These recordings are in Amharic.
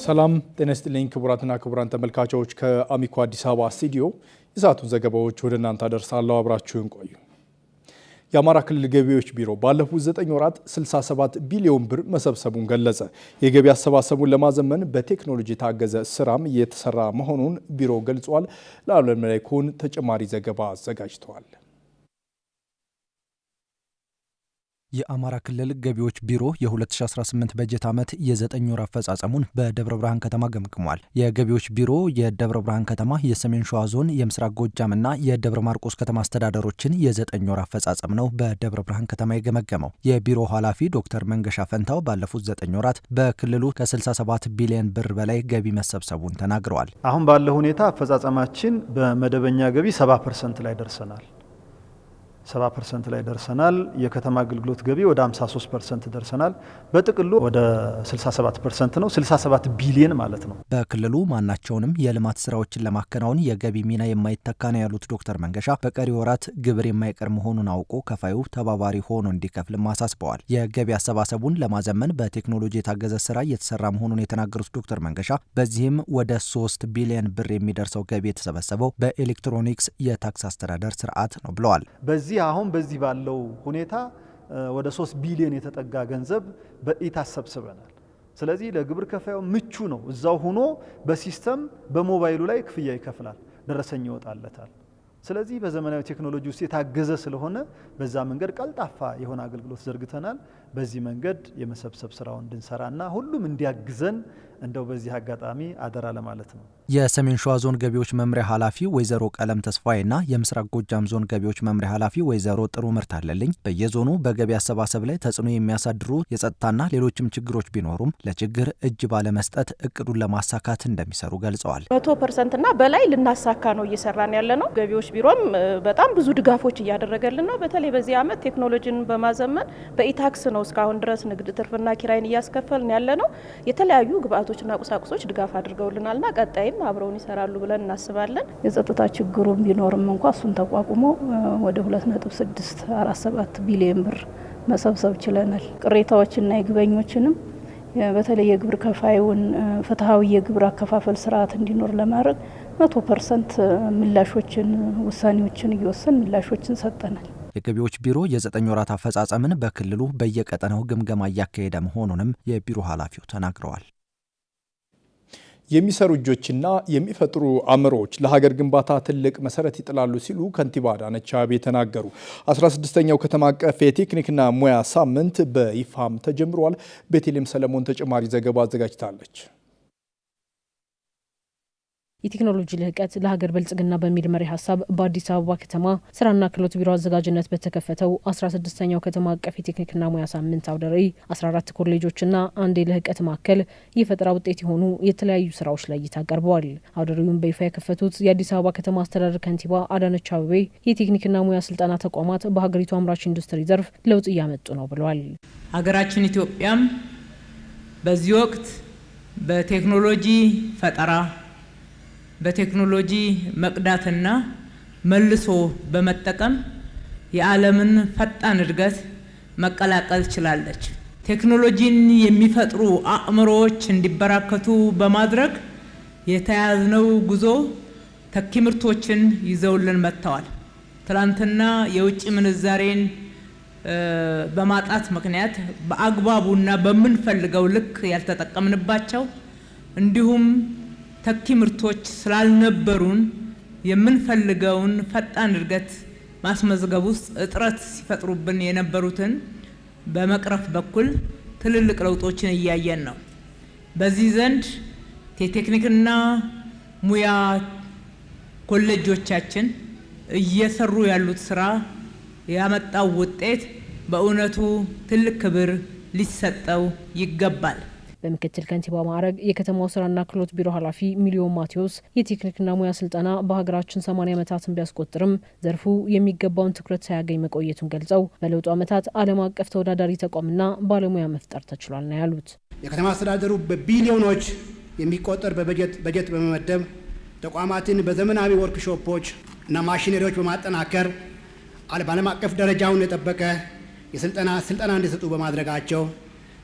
ሰላም ጤና ይስጥልኝ ክቡራትና ክቡራን ተመልካቾች ከአሚኮ አዲስ አበባ ስቱዲዮ የሰዓቱን ዘገባዎች ወደ እናንተ አደርሳለሁ አብራችሁን ቆዩ። የአማራ ክልል ገቢዎች ቢሮ ባለፉት 9 ወራት 67 ቢሊዮን ብር መሰብሰቡን ገለጸ። የገቢ አሰባሰቡን ለማዘመን በቴክኖሎጂ የታገዘ ስራም እየተሰራ መሆኑን ቢሮ ገልጿል። ለዓለም መላኩን ተጨማሪ ዘገባ አዘጋጅተዋል። የአማራ ክልል ገቢዎች ቢሮ የ2018 በጀት ዓመት የ9 ወር አፈጻጸሙን በደብረ ብርሃን ከተማ ገምግሟል። የገቢዎች ቢሮ የደብረ ብርሃን ከተማ፣ የሰሜን ሸዋ ዞን፣ የምስራቅ ጎጃምና የደብረ ማርቆስ ከተማ አስተዳደሮችን የ9 ወር አፈጻጸም ነው በደብረ ብርሃን ከተማ የገመገመው። የቢሮ ኃላፊ ዶክተር መንገሻ ፈንታው ባለፉት 9 ወራት በክልሉ ከ67 ቢሊዮን ብር በላይ ገቢ መሰብሰቡን ተናግረዋል። አሁን ባለው ሁኔታ አፈጻጸማችን በመደበኛ ገቢ 70% ላይ ደርሰናል። 70% ላይ ደርሰናል። የከተማ አገልግሎት ገቢ ወደ 53% ደርሰናል። በጥቅሉ ወደ 67% ነው። 67 ቢሊዮን ማለት ነው። በክልሉ ማናቸውንም የልማት ስራዎችን ለማከናወን የገቢ ሚና የማይተካ ነው ያሉት ዶክተር መንገሻ በቀሪ ወራት ግብር የማይቀር መሆኑን አውቆ ከፋዩ ተባባሪ ሆኖ እንዲከፍልም አሳስበዋል። የገቢ አሰባሰቡን ለማዘመን በቴክኖሎጂ የታገዘ ስራ እየተሰራ መሆኑን የተናገሩት ዶክተር መንገሻ በዚህም ወደ 3 ቢሊዮን ብር የሚደርሰው ገቢ የተሰበሰበው በኤሌክትሮኒክስ የታክስ አስተዳደር ስርዓት ነው ብለዋል። አሁን በዚህ ባለው ሁኔታ ወደ 3 ቢሊዮን የተጠጋ ገንዘብ በኢታስ ሰብስበናል። ስለዚህ ለግብር ከፋዩ ምቹ ነው። እዛው ሆኖ በሲስተም በሞባይሉ ላይ ክፍያ ይከፍላል፣ ደረሰኝ ይወጣለታል። ስለዚህ በዘመናዊ ቴክኖሎጂ ውስጥ የታገዘ ስለሆነ በዛ መንገድ ቀልጣፋ የሆነ አገልግሎት ዘርግተናል። በዚህ መንገድ የመሰብሰብ ስራውን እንድንሰራና ሁሉም እንዲያግዘን እንደው በዚህ አጋጣሚ አደራ ለማለት ነው። የሰሜን ሸዋ ዞን ገቢዎች መምሪያ ኃላፊ ወይዘሮ ቀለም ተስፋዬና የምስራቅ ጎጃም ዞን ገቢዎች መምሪያ ኃላፊ ወይዘሮ ጥሩ ምርት አለልኝ በየዞኑ በገቢ አሰባሰብ ላይ ተጽዕኖ የሚያሳድሩ የጸጥታና ሌሎችም ችግሮች ቢኖሩም ለችግር እጅ ባለመስጠት እቅዱን ለማሳካት እንደሚሰሩ ገልጸዋል። 100%ና በላይ ልናሳካ ነው እየሰራን ያለነው። ገቢዎች ቢሮም በጣም ብዙ ድጋፎች እያደረገልን ነው። በተለይ በዚህ ዓመት ቴክኖሎጂን በማዘመን በኢታክስ ነው እስካሁን ድረስ ንግድ ትርፍና ኪራይን እያስከፈልን ያለነው። የተለያዩ ግብአቶችና ቁሳቁሶች ድጋፍ አድርገውልናልና ቀጣይ አብረውን ይሰራሉ ብለን እናስባለን። የጸጥታ ችግሩም ቢኖርም እንኳን እሱን ተቋቁሞ ወደ 2.647 ቢሊዮን ብር መሰብሰብ ችለናል። ቅሬታዎችና የግበኞችንም በተለይ የግብር ከፋዩን ፍትሃዊ የግብር አከፋፈል ስርዓት እንዲኖር ለማድረግ 100% ምላሾችን ውሳኔዎችን እየወሰን ምላሾችን ሰጠናል። የገቢዎች ቢሮ የ9 ወራት አፈጻጸምን በክልሉ በየቀጠናው ግምገማ እያካሄደ መሆኑንም የቢሮ ኃላፊው ተናግረዋል። የሚሰሩ እጆችና የሚፈጥሩ አእምሮዎች ለሀገር ግንባታ ትልቅ መሰረት ይጥላሉ ሲሉ ከንቲባ አዳነች አቤቤ ተናገሩ። 16ኛው ከተማ አቀፍ የቴክኒክና ሙያ ሳምንት በይፋም ተጀምሯል። ቤተልሔም ሰለሞን ተጨማሪ ዘገባ አዘጋጅታለች። የቴክኖሎጂ ልህቀት ለሀገር ብልጽግና በሚል መሪ ሀሳብ በአዲስ አበባ ከተማ ስራና ክህሎት ቢሮ አዘጋጅነት በተከፈተው 16ኛው ከተማ አቀፍ የቴክኒክና ሙያ ሳምንት አውደ ርዕይ 14 ኮሌጆችና አንድ የልህቀት ማዕከል የፈጠራ ውጤት የሆኑ የተለያዩ ስራዎች ላይ እይታ ቀርበዋል። አውደ ርዕዩን በይፋ የከፈቱት የአዲስ አበባ ከተማ አስተዳደር ከንቲባ አዳነች አቤቤ የቴክኒክና ሙያ ስልጠና ተቋማት በሀገሪቱ አምራች ኢንዱስትሪ ዘርፍ ለውጥ እያመጡ ነው ብለዋል። ሀገራችን ኢትዮጵያም በዚህ ወቅት በቴክኖሎጂ ፈጠራ በቴክኖሎጂ መቅዳትና መልሶ በመጠቀም የዓለምን ፈጣን እድገት መቀላቀል ችላለች። ቴክኖሎጂን የሚፈጥሩ አእምሮዎች እንዲበራከቱ በማድረግ የተያዝነው ጉዞ ተኪ ምርቶችን ይዘውልን መጥተዋል። ትላንትና የውጭ ምንዛሬን በማጣት ምክንያት በአግባቡና በምንፈልገው ልክ ያልተጠቀምንባቸው እንዲሁም ተኪ ምርቶች ስላልነበሩን የምንፈልገውን ፈጣን እድገት ማስመዝገብ ውስጥ እጥረት ሲፈጥሩብን የነበሩትን በመቅረፍ በኩል ትልልቅ ለውጦችን እያየን ነው። በዚህ ዘንድ የቴክኒክና ሙያ ኮሌጆቻችን እየሰሩ ያሉት ስራ ያመጣው ውጤት በእውነቱ ትልቅ ክብር ሊሰጠው ይገባል። በምክትል ከንቲባ ማዕረግ የከተማው ስራና ክህሎት ቢሮ ኃላፊ ሚሊዮን ማቴዎስ የቴክኒክና ሙያ ስልጠና በሀገራችን 80 ዓመታትን ቢያስቆጥርም ዘርፉ የሚገባውን ትኩረት ሳያገኝ መቆየቱን ገልጸው በለውጡ ዓመታት ዓለም አቀፍ ተወዳዳሪ ተቋምና ባለሙያ መፍጠር ተችሏል ነው ያሉት። የከተማ አስተዳደሩ በቢሊዮኖች የሚቆጠር በጀት በመመደብ ተቋማትን በዘመናዊ ወርክሾፖች እና ማሽነሪዎች በማጠናከር ዓለም አቀፍ ደረጃውን የጠበቀ ስልጠና እንዲሰጡ በማድረጋቸው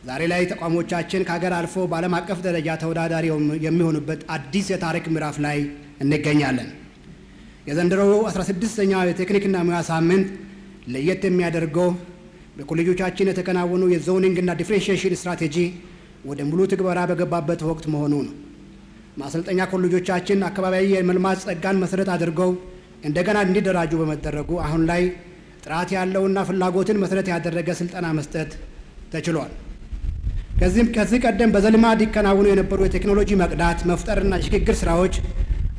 ዛሬ ላይ ተቋሞቻችን ከሀገር አልፎ በዓለም አቀፍ ደረጃ ተወዳዳሪ የሚሆኑበት አዲስ የታሪክ ምዕራፍ ላይ እንገኛለን። የዘንድሮው 16ኛው የቴክኒክና ሙያ ሳምንት ለየት የሚያደርገው በኮሌጆቻችን የተከናወኑ የዞኒንግና ዲፍሬንሺዬሽን ስትራቴጂ ወደ ሙሉ ትግበራ በገባበት ወቅት መሆኑ ነው። ማሰልጠኛ ኮሌጆቻችን አካባቢያዊ የመልማት ጸጋን መሰረት አድርገው እንደገና እንዲደራጁ በመደረጉ አሁን ላይ ጥራት ያለውና ፍላጎትን መሰረት ያደረገ ስልጠና መስጠት ተችሏል። ከዚህ ቀደም በዘልማድ ይከናወኑ የነበሩ የቴክኖሎጂ መቅዳት መፍጠርና የሽግግር ስራዎች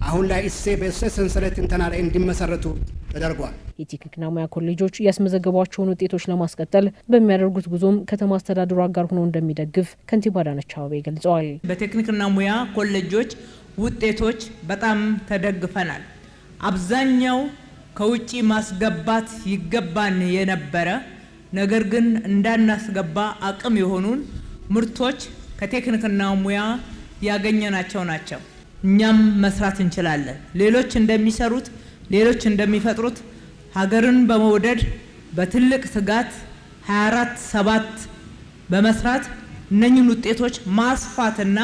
አሁን ላይ በእሴት ሰንሰለት ትንተና ላይ እንዲመሰረቱ ተደርጓል። የቴክኒክና ሙያ ኮሌጆች ያስመዘገቧቸውን ውጤቶች ለማስቀጠል በሚያደርጉት ጉዞም ከተማ አስተዳደሩ አጋር ሆኖ እንደሚደግፍ ከንቲባ አዳነች አቤቤ ገልጸዋል። በቴክኒክና ሙያ ኮሌጆች ውጤቶች በጣም ተደግፈናል። አብዛኛው ከውጪ ማስገባት ይገባን የነበረ ነገር ግን እንዳናስገባ አቅም የሆኑን ምርቶች ከቴክኒክና ሙያ ያገኘናቸው ናቸው። እኛም መስራት እንችላለን። ሌሎች እንደሚሰሩት ሌሎች እንደሚፈጥሩት ሀገርን በመውደድ በትልቅ ትጋት 24/7 በመስራት እነኚህን ውጤቶች ማስፋትና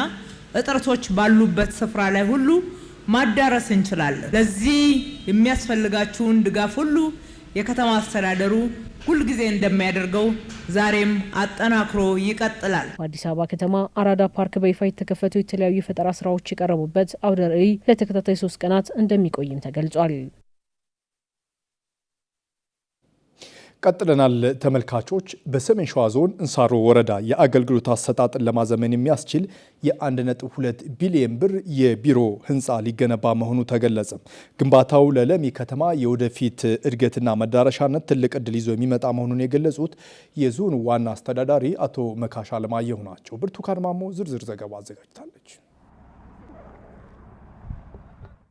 እጥረቶች ባሉበት ስፍራ ላይ ሁሉ ማዳረስ እንችላለን። ለዚህ የሚያስፈልጋችሁን ድጋፍ ሁሉ የከተማ አስተዳደሩ ሁልጊዜ እንደሚያደርገው ዛሬም አጠናክሮ ይቀጥላል። በአዲስ አበባ ከተማ አራዳ ፓርክ በይፋ የተከፈቱ የተለያዩ የፈጠራ ስራዎች የቀረቡበት አውደ ርዕይ ለተከታታይ 3 ቀናት እንደሚቆይም ተገልጿል። ቀጥለናል ተመልካቾች። በሰሜን ሸዋ ዞን እንሳሮ ወረዳ የአገልግሎት አሰጣጥን ለማዘመን የሚያስችል የ1.2 ቢሊዮን ብር የቢሮ ህንፃ ሊገነባ መሆኑ ተገለጸ። ግንባታው ለለሚ ከተማ የወደፊት እድገትና መዳረሻነት ትልቅ ዕድል ይዞ የሚመጣ መሆኑን የገለጹት የዞኑ ዋና አስተዳዳሪ አቶ መካሻ አለማየሁ ናቸው። ብርቱካን ማሞ ዝርዝር ዘገባ አዘጋጅታለች።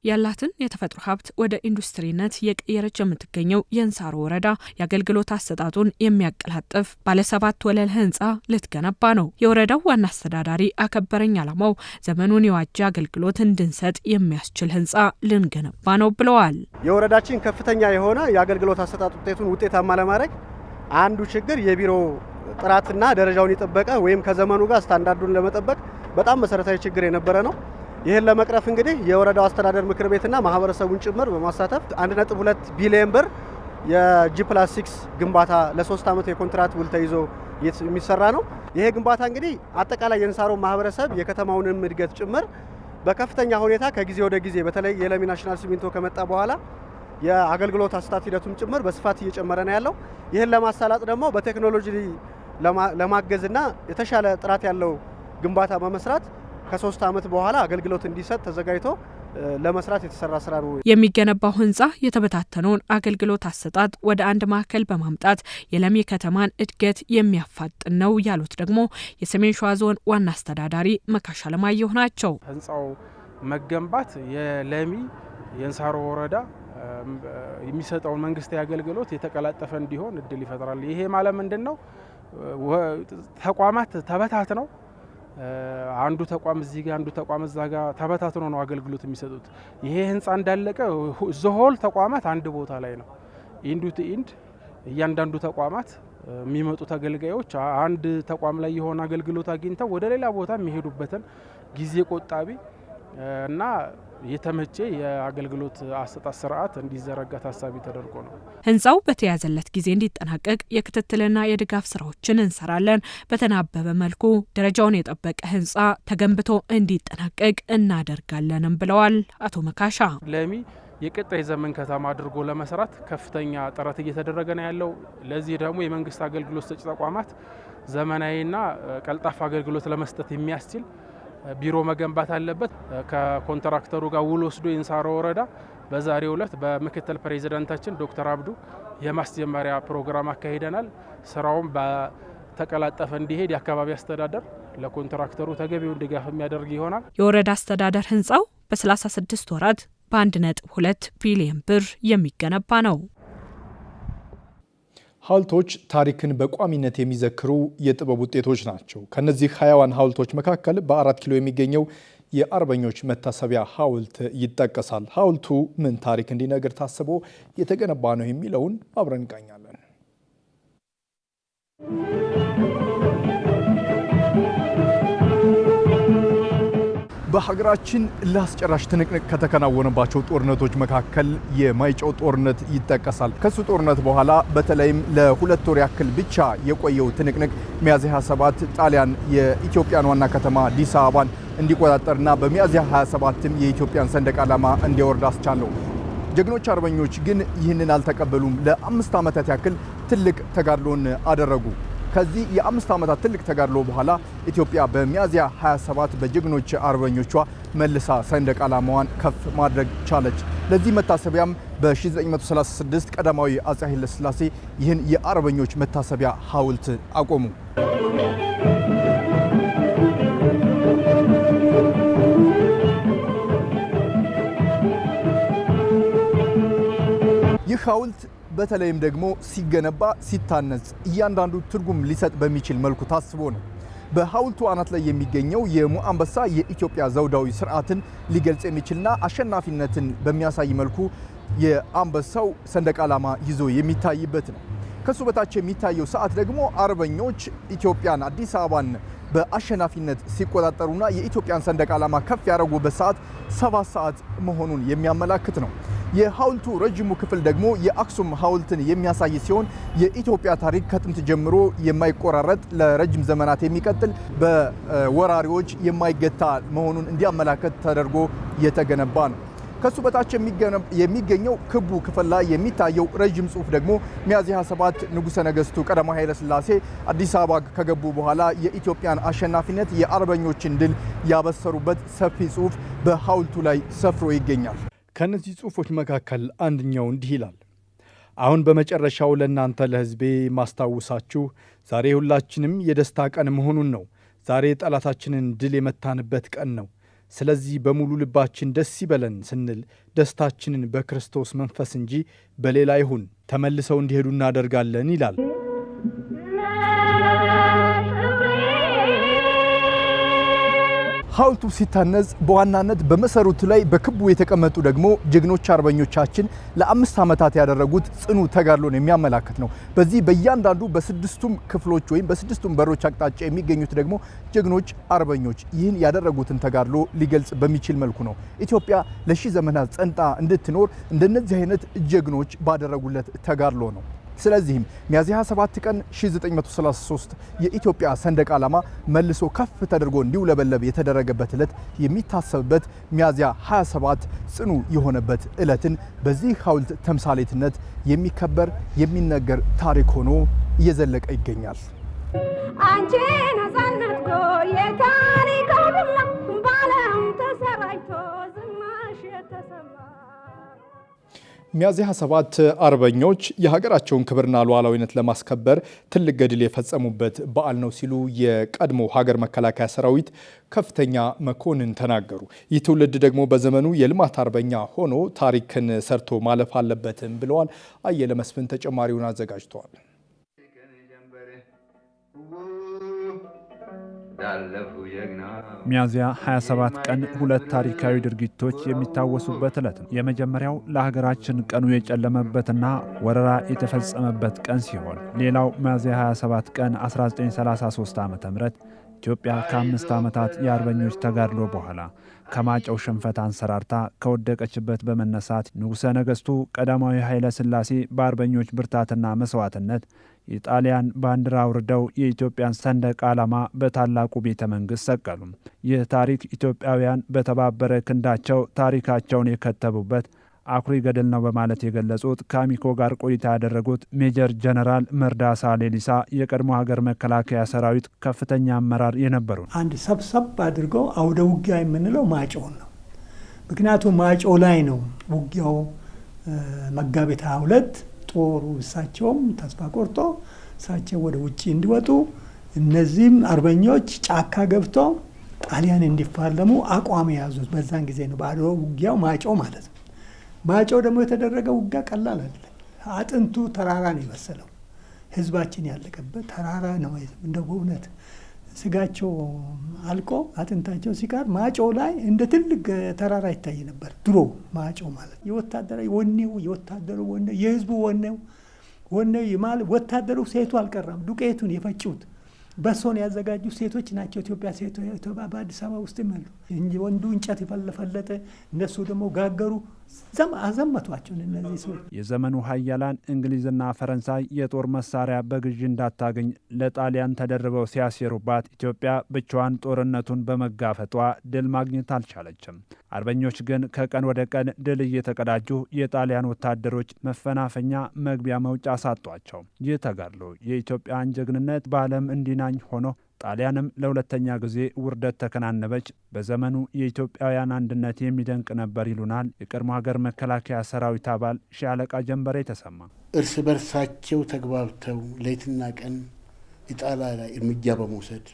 ያላትን የተፈጥሮ ሀብት ወደ ኢንዱስትሪነት የቀየረች የምትገኘው የእንሳሮ ወረዳ የአገልግሎት አሰጣጡን የሚያቀላጥፍ ባለ7 ወለል ህንፃ ልትገነባ ነው። የወረዳው ዋና አስተዳዳሪ አከበረኝ አላማው ዘመኑን የዋጀ አገልግሎት እንድንሰጥ የሚያስችል ህንፃ ልንገነባ ነው ብለዋል። የወረዳችን ከፍተኛ የሆነ የአገልግሎት አሰጣጥ ውጤቱን ውጤታማ ለማድረግ አንዱ ችግር የቢሮ ጥራትና ደረጃውን የጠበቀ ወይም ከዘመኑ ጋር ስታንዳርዱን ለመጠበቅ በጣም መሰረታዊ ችግር የነበረ ነው። ይህን ለመቅረፍ እንግዲህ የወረዳው አስተዳደር ምክር ቤትና ማህበረሰቡን ጭምር በማሳተፍ 1.2 ቢሊዮን ብር የጂ+6 ግንባታ ለ3 ዓመት የኮንትራት ውል ተይዞ የሚሰራ ነው። ይሄ ግንባታ እንግዲህ አጠቃላይ የእንሳሮ ማህበረሰብ የከተማውንም እድገት ጭምር በከፍተኛ ሁኔታ ከጊዜ ወደ ጊዜ በተለይ የለሚ ናሽናል ሲሚንቶ ከመጣ በኋላ የአገልግሎት አሰጣጥ ሂደቱም ጭምር በስፋት እየጨመረ ነው ያለው። ይህን ለማሳላጥ ደግሞ በቴክኖሎጂ ለማገዝና የተሻለ ጥራት ያለው ግንባታ በመስራት ከ3 ዓመት በኋላ አገልግሎት እንዲሰጥ ተዘጋጅቶ ለመስራት የተሰራ ስራ ነው። የሚገነባው ህንፃ የተበታተነውን አገልግሎት አሰጣጥ ወደ አንድ ማዕከል በማምጣት የለሚ ከተማን እድገት የሚያፋጥን ነው ያሉት ደግሞ የሰሜን ሸዋ ዞን ዋና አስተዳዳሪ መካሻ አለማየሁ ናቸው። ህንፃው መገንባት የለሚ የእንሳሮ ወረዳ የሚሰጠውን መንግስታዊ አገልግሎት የተቀላጠፈ እንዲሆን እድል ይፈጥራል። ይሄ ማለት ምንድነው? ተቋማት ተበታትነው አንዱ ተቋም እዚህ ጋር አንዱ ተቋም እዛ ጋር ተበታትኖ ነው አገልግሎት የሚሰጡት። ይሄ ህንፃ እንዳለቀ ዘሆል ተቋማት አንድ ቦታ ላይ ነው። ኢንዱ ቱ ኢንድ እያንዳንዱ ተቋማት የሚመጡ ተገልጋዮች አንድ ተቋም ላይ የሆነ አገልግሎት አግኝተው ወደ ሌላ ቦታ የሚሄዱበትን ጊዜ ቆጣቢ እና የተመቸ የአገልግሎት አሰጣጥ ስርዓት እንዲዘረጋ ታሳቢ ተደርጎ ነው። ህንፃው በተያዘለት ጊዜ እንዲጠናቀቅ የክትትልና የድጋፍ ስራዎችን እንሰራለን። በተናበበ መልኩ ደረጃውን የጠበቀ ህንፃ ተገንብቶ እንዲጠናቀቅ እናደርጋለንም ብለዋል አቶ መካሻ። ለሚ የቀጣይ ዘመን ከተማ አድርጎ ለመስራት ከፍተኛ ጥረት እየተደረገ ነው ያለው። ለዚህ ደግሞ የመንግስት አገልግሎት ሰጪ ተቋማት ዘመናዊና ቀልጣፋ አገልግሎት ለመስጠት የሚያስችል ቢሮ መገንባት አለበት። ከኮንትራክተሩ ጋር ውል ወስዶ የእንሳሮ ወረዳ በዛሬው ዕለት በምክትል ፕሬዚዳንታችን ዶክተር አብዱ የማስጀመሪያ ፕሮግራም አካሂደናል። ስራውም በተቀላጠፈ እንዲሄድ የአካባቢ አስተዳደር ለኮንትራክተሩ ተገቢውን ድጋፍ የሚያደርግ ይሆናል። የወረዳ አስተዳደር ህንጻው በ36 ወራት በ1.2 ቢሊዮን ብር የሚገነባ ነው። ሐውልቶች ታሪክን በቋሚነት የሚዘክሩ የጥበብ ውጤቶች ናቸው። ከነዚህ ሀያዋን ሐውልቶች መካከል በ4 ኪሎ የሚገኘው የአርበኞች መታሰቢያ ሐውልት ይጠቀሳል። ሐውልቱ ምን ታሪክ እንዲነግር ታስቦ የተገነባ ነው የሚለውን አብረን እንቃኛለን። በሀገራችን ለአስጨራሽ ትንቅንቅ ከተከናወነባቸው ጦርነቶች መካከል የማይጨው ጦርነት ይጠቀሳል። ከሱ ጦርነት በኋላ በተለይም ለ2 ወር ያክል ብቻ የቆየው ትንቅንቅ ሚያዝያ 27 ጣሊያን የኢትዮጵያን ዋና ከተማ አዲስ አበባን እንዲቆጣጠርና በሚያዝያ 27ም የኢትዮጵያን ሰንደቅ ዓላማ እንዲያወርድ አስቻለው። ጀግኖች አርበኞች ግን ይህንን አልተቀበሉም። ለ5 ዓመታት ያክል ትልቅ ተጋድሎን አደረጉ። ከዚህ የ5 ዓመታት ትልቅ ተጋድሎ በኋላ ኢትዮጵያ በሚያዝያ 27 በጀግኖች አርበኞቿ መልሳ ሰንደቅ ዓላማዋን ከፍ ማድረግ ቻለች። ለዚህ መታሰቢያም በ1936 ቀዳማዊ አፄ ኃይለ ሥላሴ ይህን የአርበኞች መታሰቢያ ሐውልት አቆሙ። ይህ ሐውልት በተለይም ደግሞ ሲገነባ ሲታነጽ እያንዳንዱ ትርጉም ሊሰጥ በሚችል መልኩ ታስቦ ነው። በሐውልቱ አናት ላይ የሚገኘው የሙአንበሳ የኢትዮጵያ ዘውዳዊ ስርዓትን ሊገልጽ የሚችልና አሸናፊነትን በሚያሳይ መልኩ የአንበሳው ሰንደቅ ዓላማ ይዞ የሚታይበት ነው። ከሱ በታች የሚታየው ሰዓት ደግሞ አርበኞች ኢትዮጵያን አዲስ አበባን በአሸናፊነት ሲቆጣጠሩና የኢትዮጵያን ሰንደቅ ዓላማ ከፍ ያደረጉበት ሰዓት 7 ሰዓት መሆኑን የሚያመላክት ነው። የሐውልቱ ረጅሙ ክፍል ደግሞ የአክሱም ሐውልትን የሚያሳይ ሲሆን የኢትዮጵያ ታሪክ ከጥንት ጀምሮ የማይቆራረጥ ለረጅም ዘመናት የሚቀጥል በወራሪዎች የማይገታ መሆኑን እንዲያመላክት ተደርጎ የተገነባ ነው። ከሱ በታች የሚገኘው ክቡ ክፍል ላይ የሚታየው ረጅም ጽሑፍ ደግሞ ሚያዝያ 27 ንጉሠ ነገሥቱ ቀዳማዊ ኃይለ ሥላሴ አዲስ አበባ ከገቡ በኋላ የኢትዮጵያን አሸናፊነት የአርበኞችን ድል ያበሰሩበት ሰፊ ጽሑፍ በሐውልቱ ላይ ሰፍሮ ይገኛል። ከነዚህ ጽሑፎች መካከል አንደኛው እንዲህ ይላል። አሁን በመጨረሻው ለእናንተ ለሕዝቤ ማስታውሳችሁ ዛሬ ሁላችንም የደስታ ቀን መሆኑን ነው። ዛሬ ጠላታችንን ድል የመታንበት ቀን ነው። ስለዚህ በሙሉ ልባችን ደስ ይበለን ስንል ደስታችንን በክርስቶስ መንፈስ እንጂ በሌላ ይሁን ተመልሰው እንዲሄዱ እናደርጋለን ይላል። ሐውልቱ ሲታነጽ በዋናነት በመሰረቱ ላይ በክቡ የተቀመጡ ደግሞ ጀግኖች አርበኞቻችን ለ5 ዓመታት ያደረጉት ጽኑ ተጋድሎን የሚያመላክት ነው። በዚህ በእያንዳንዱ በ6ቱም ክፍሎች ወይም በ6ቱም በሮች አቅጣጫ የሚገኙት ደግሞ ጀግኖች አርበኞች ይህን ያደረጉትን ተጋድሎ ሊገልጽ በሚችል መልኩ ነው። ኢትዮጵያ ለ1000 ዘመናት ጸንታ እንድትኖር እንደነዚህ አይነት ጀግኖች ባደረጉለት ተጋድሎ ነው። ስለዚህም ሚያዝያ 27 ቀን 1933 የኢትዮጵያ ሰንደቅ ዓላማ መልሶ ከፍ ተደርጎ እንዲውለበለብ የተደረገበት ዕለት የሚታሰብበት ሚያዝያ 27 ጽኑ የሆነበት ዕለትን በዚህ ሐውልት ተምሳሌትነት የሚከበር የሚነገር ታሪክ ሆኖ እየዘለቀ ይገኛል። አንቺ ነፃነት የታሪክ ሁሉ ባለም ተሰራጭቶ ዝናሽ የተሰማ ሚያዝያ 27 አርበኞች የሀገራቸውን ክብርና ሉዓላዊነት ለማስከበር ትልቅ ገድል የፈጸሙበት በዓል ነው ሲሉ የቀድሞ ሀገር መከላከያ ሰራዊት ከፍተኛ መኮንን ተናገሩ። ይህ ትውልድ ደግሞ በዘመኑ የልማት አርበኛ ሆኖ ታሪክን ሰርቶ ማለፍ አለበትም ብለዋል። አየለ መስፍን ተጨማሪውን አዘጋጅተዋል። ሚያዝያ 27 ቀን 2 ታሪካዊ ድርጊቶች የሚታወሱበት ዕለት ነው። የመጀመሪያው ለሀገራችን ቀኑ የጨለመበትና ወረራ የተፈጸመበት ቀን ሲሆን ሌላው ሚያዝያ 27 ቀን 1933 ዓ.ም ኢትዮጵያ ከ5 ዓመታት የአርበኞች ተጋድሎ በኋላ ከማጨው ሽንፈት አንሰራርታ ከወደቀችበት በመነሳት ንጉሠ ነገሥቱ ቀዳማዊ ኃይለ ሥላሴ በአርበኞች ብርታትና መስዋዕትነት የጣሊያን ባንዲራ አውርደው የኢትዮጵያን ሰንደቅ ዓላማ በታላቁ ቤተ መንግሥት ሰቀሉ። ይህ ታሪክ ኢትዮጵያውያን በተባበረ ክንዳቸው ታሪካቸውን የከተቡበት አኩሪ ገድል ነው በማለት የገለጹት ከአሚኮ ጋር ቆይታ ያደረጉት ሜጀር ጀነራል መርዳሳ ሌሊሳ የቀድሞ ሀገር መከላከያ ሰራዊት ከፍተኛ አመራር የነበሩ አንድ ሰብሰብ አድርገው አውደ ውጊያ የምንለው ማጮውን ነው። ምክንያቱም ማጮ ላይ ነው ውጊያው መጋቢት 22 ጦሩ እሳቸውም ተስፋ ቆርጦ እሳቸው ወደ ውጭ እንዲወጡ እነዚህም አርበኞች ጫካ ገብተው ጣሊያን እንዲፋለሙ አቋም የያዙት በዛን ጊዜ ነው። በአድዋ ውጊያው ማይጨው ማለት ነው። ማይጨው ደግሞ የተደረገው ውጊያ ቀላል አይደለም። አጥንቱ ተራራ ነው የመሰለው። ህዝባችን ያለቀበት ተራራ ነው። እንደው በእውነት ስጋቸው አልቆ አጥንታቸው ሲቀር ማይጨው ላይ እንደ ትልቅ ተራራ ይታይ ነበር ድሮ። ማይጨው ማለት የወታደራዊ ወኔው የወታደሩ ወኔው የህዝቡ ወኔው ይማል ወታደሩ ሴቱ አልቀረም። ዱቄቱን የፈጩት በሶን ያዘጋጁ ሴቶች ናቸው። ኢትዮጵያ ሴቶች በአዲስ አበባ ውስጥ ይመሉ እንጂ ወንዱ እንጨት ይፈለፈለጠ፣ እነሱ ደግሞ ጋገሩ። አዘመቷቸው እነዚህ ሰዎች። የዘመኑ ሀያላን እንግሊዝና ፈረንሳይ የጦር መሳሪያ በግዢ እንዳታገኝ ለጣሊያን ተደርበው ሲያሴሩባት ኢትዮጵያ ብቻዋን ጦርነቱን በመጋፈጧ ድል ማግኘት አልቻለችም። አርበኞች ግን ከቀን ወደ ቀን ድል እየተቀዳጁ የጣሊያን ወታደሮች መፈናፈኛ መግቢያ መውጫ አሳጧቸው። ይህ ተጋድሎ የኢትዮጵያን ጀግንነት በዓለም እንዲናኝ ሆኖ ጣሊያንም ለሁለተኛ ጊዜ ውርደት ተከናነበች። በዘመኑ የኢትዮጵያውያን አንድነት የሚደንቅ ነበር ይሉናል የቀድሞ ሀገር መከላከያ ሰራዊት አባል ሻለቃ ጀንበሬ ተሰማ። እርስ በርሳቸው ተግባብተው ሌትና ቀን ኢጣሊያ ላይ እርምጃ በመውሰድ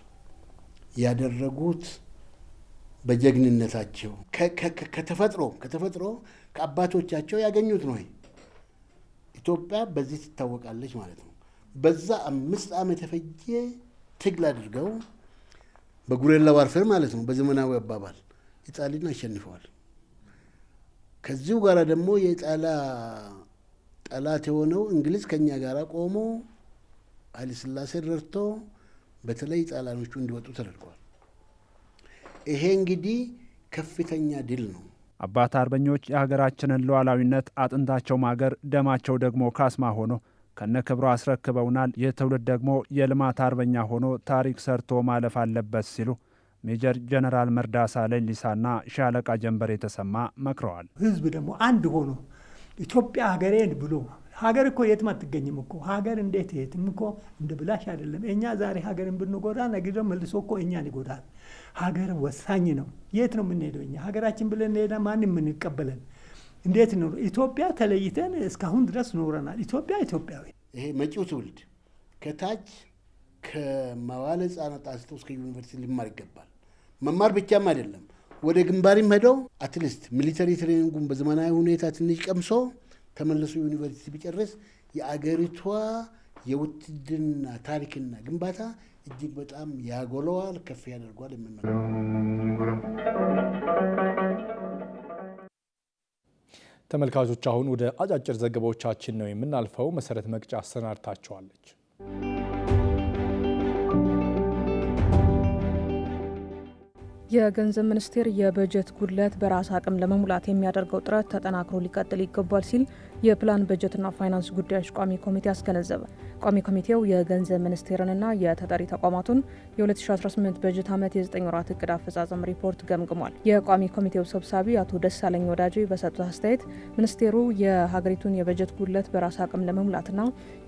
ያደረጉት በጀግንነታቸው ከተፈጥሮ ከአባቶቻቸው ያገኙት ነው። ኢትዮጵያ በዚህ ትታወቃለች ማለት ነው። በዛ 5 ዓመት የፈጀ ትግል አድርገው በጉሬላ ዋርፌር ማለት ነው፣ በዘመናዊ አባባል ኢጣሊያን አሸንፈዋል። ከዚሁ ጋር ደግሞ የኢጣሊያ ጠላት የሆነው እንግሊዝ ከኛ ጋር ቆሞ ኃይለ ሥላሴ ረድቶ በተለይ ጣሊያኖቹ እንዲወጡ ተደርጓል። ይሄ እንግዲህ ከፍተኛ ድል ነው። አባት አርበኞች የሀገራችንን ሉዓላዊነት አጥንታቸው ማገር ደማቸው ደግሞ ካስማ ሆኖ ከነክብሩ አስረክበውናል። ይህ ትውልድ ደግሞ የልማት አርበኛ ሆኖ ታሪክ ሰርቶ ማለፍ አለበት ሲሉ ሜጀር ጀነራል መርዳሳ ሌሊሳና ሻለቃ ጀንበሬ ተሰማ መክረዋል። ህዝብ ደግሞ አንድ ሆኖ ኢትዮጵያ ሀገሬን ብሎ ሀገር እኮ የትም አትገኝም እኮ ሀገር እንዴት የትም እኮ እንደ ብላሽ አይደለም። እኛ ዛሬ ሀገርን ብንጎዳ ነገ ደግሞ መልሶ እኮ እኛን ይጎዳል። ሀገር ወሳኝ ነው። የት ነው የምንሄደው? እኛ ሀገራችን ብለን እንሄዳ ማንም የምንቀበለን እንዴት ነው? ኢትዮጵያ ተለይተን እስካሁን ድረስ ኖረናል። ኢትዮጵያ ኢትዮጵያዊ። ይሄ መጪው ትውልድ ከታች ከመዋለ ሕጻናት አንስቶ እስከ ዩኒቨርሲቲ ሊማር ይገባል። መማር ብቻም አይደለም፣ ወደ ግንባሪም ሄደው አትሊስት ሚሊተሪ ትሬኒንጉን በዘመናዊ ሁኔታ ትንሽ ቀምሶ ተመልሶ ዩኒቨርሲቲ ቢጨርስ የአገሪቷ የውትድርና ታሪክና ግንባታ እጅግ በጣም ያጎለዋል፣ ከፍ ያደርጓል የምንለው። ተመልካቾች አሁን ወደ አጫጭር ዘገባዎቻችን ነው የምናልፈው። መሰረት መቅጫ አሰናድታቸዋለች። የገንዘብ ሚኒስቴር የበጀት ጉድለት በራስ አቅም ለመሙላት የሚያደርገው ጥረት ተጠናክሮ ሊቀጥል ይገባል ሲል የፕላን በጀትና ፋይናንስ ጉዳዮች ቋሚ ኮሚቴ አስገነዘበ። ቋሚ ኮሚቴው የገንዘብ ሚኒስቴርንና የተጠሪ ተቋማቱን የ2018 በጀት ዓመት የ9 ወራት እቅድ አፈጻጸም ሪፖርት ገምግሟል። የቋሚ ኮሚቴው ሰብሳቢ አቶ ደሳለኝ ወዳጄ በሰጡት አስተያየት ሚኒስቴሩ የሀገሪቱን የበጀት ጉድለት በራስ አቅም ለመሙላትና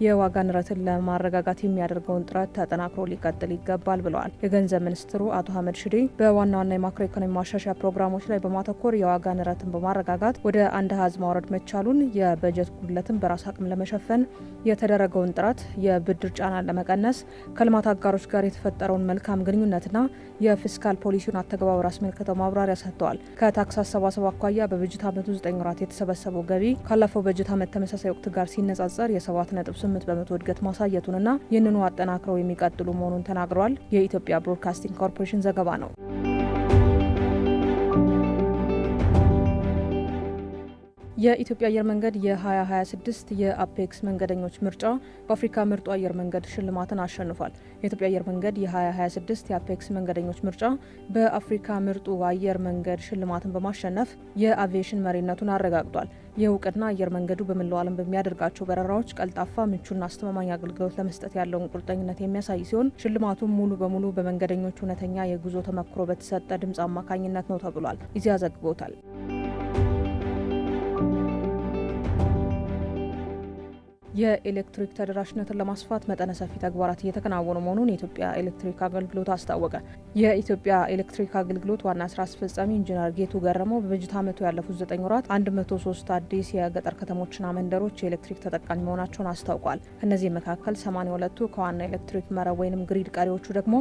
የዋጋ ንረትን ለማረጋጋት የሚያደርገውን ጥረት ተጠናክሮ ሊቀጥል ይገባል ብለዋል። የገንዘብ ሚኒስትሩ አቶ አህመድ ሽዴ በዋና ዋና የማክሮ ኢኮኖሚ ማሻሻያ ፕሮግራሞች ላይ በማተኮር የዋጋ ንረትን በማረጋጋት ወደ አንድ አሃዝ ማውረድ መቻሉን፣ የበጀት ጉድለትን በራስ አቅም ለመሸፈን የተደረገውን ጥረት፣ የብድር ጫናን ለመቀነስ ከልማት አጋሮች ጋር የተፈጠረውን መልካም ግንኙነትና የፊስካል ፖሊሲውን አተገባበር አስመልክተው ማብራሪያ ሰጥተዋል። ከታክስ አሰባሰብ አኳያ በበጀት ዓመቱ 9 ወራት የተሰበሰበው ገቢ ካለፈው በጀት ዓመት ተመሳሳይ ወቅት ጋር ሲነጻጸር የ7.8 በመቶ እድገት ማሳየቱንና ይህንኑ አጠናክረው የሚቀጥሉ መሆኑን ተናግረዋል። የኢትዮጵያ ብሮድካስቲንግ ኮርፖሬሽን ዘገባ ነው። የኢትዮጵያ አየር መንገድ የ2026 የአፔክስ መንገደኞች ምርጫ በአፍሪካ ምርጡ አየር መንገድ ሽልማትን አሸንፏል። የኢትዮጵያ አየር መንገድ የ2026 የአፔክስ መንገደኞች ምርጫ በአፍሪካ ምርጡ አየር መንገድ ሽልማትን በማሸነፍ የአቪዬሽን መሪነቱን አረጋግጧል። ይህ እውቅና አየር መንገዱ በመላው ዓለም በሚያደርጋቸው በረራዎች ቀልጣፋ፣ ምቹና አስተማማኝ አገልግሎት ለመስጠት ያለውን ቁርጠኝነት የሚያሳይ ሲሆን ሽልማቱም ሙሉ በሙሉ በመንገደኞች እውነተኛ የጉዞ ተመክሮ በተሰጠ ድምፅ አማካኝነት ነው ተብሏል። ኢዜአ ዘግቦታል። የኤሌክትሪክ ተደራሽነትን ለማስፋት መጠነ ሰፊ ተግባራት እየተከናወኑ መሆኑን የኢትዮጵያ ኤሌክትሪክ አገልግሎት አስታወቀ። የኢትዮጵያ ኤሌክትሪክ አገልግሎት ዋና ስራ አስፈጻሚ ኢንጂነር ጌቱ ገረመው በበጀት ዓመቱ ያለፉት 9 ወራት 103 አዲስ የገጠር ከተሞችና መንደሮች የኤሌክትሪክ ተጠቃሚ መሆናቸውን አስታውቋል። ከነዚህ መካከል 82ቱ ከዋና ኤሌክትሪክ መረብ ወይም ግሪድ፣ ቀሪዎቹ ደግሞ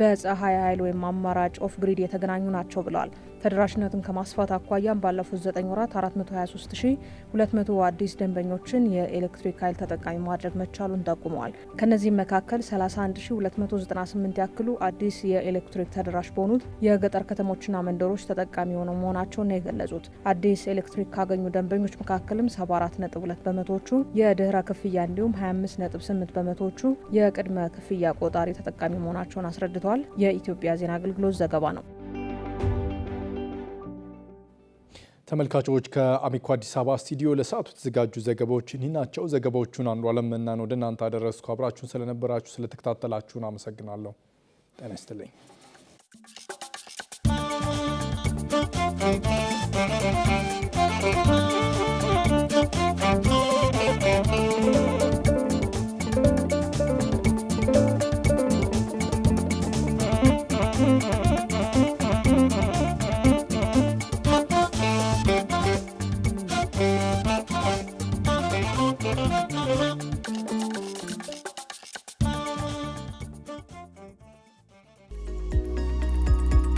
በፀሐይ ኃይል ወይም አማራጭ ኦፍ ግሪድ የተገናኙ ናቸው ብለዋል። ተደራሽነትን ከማስፋት አኳያም ባለፉት 9 ወራት 423200 አዲስ ደንበኞችን የኤሌክትሪክ ኃይል ተጠቃሚ ማድረግ መቻሉን ጠቁመዋል። ከነዚህም መካከል 31298 ያክሉ አዲስ የኤሌክትሪክ ተደራሽ በሆኑት የገጠር ከተሞችና መንደሮች ተጠቃሚ ሆነው መሆናቸውን ነው የገለጹት። አዲስ ኤሌክትሪክ ካገኙ ደንበኞች መካከልም 74.2 በመቶዎቹ የድህረ ክፍያ እንዲሁም 25.8 በመቶዎቹ የቅድመ ክፍያ ቆጣሪ ተጠቃሚ መሆናቸውን አስረድተዋል። የኢትዮጵያ ዜና አገልግሎት ዘገባ ነው። ተመልካቾች ከአሚኮ አዲስ አበባ ስቱዲዮ ለሰዓቱ የተዘጋጁ ዘገባዎች እኒህ ናቸው። ዘገባዎቹን አንዱ አለም እናን ወደ እናንተ አደረስኩ። አብራችሁን ስለነበራችሁ ስለተከታተላችሁን አመሰግናለሁ። ጤና ይስጥልኝ።